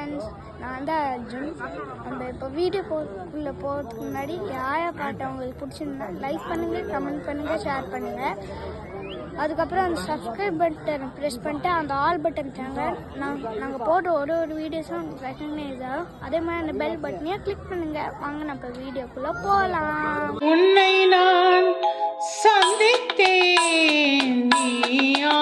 Friends, நான் தான் அர்ஜுன். நம்ம இப்போ வீடியோக்குள்ளே போகிறதுக்கு முன்னாடி யாரை பாட்டு உங்களுக்கு பிடிச்சிருந்தா லைக் பண்ணுங்கள், கமெண்ட் பண்ணுங்கள், ஷேர் பண்ணுங்கள். அதுக்கப்புறம் அந்த சப்ஸ்கிரைப் பட்டனை ப்ரெஸ் பண்ணிட்டு அந்த ஆல் பட்டன் சேனல் நாங்கள் போடுற ஒரு வீடியோஸும் உங்களுக்கு ரெக்கக்னைஸ் ஆகும். அதே மாதிரி அந்த பெல் பட்டனையும் கிளிக் பண்ணுங்கள். வாங்க நம்ம வீடியோக்குள்ளே போகலாம். உன்னை நான் சந்தித்தேன், நீயா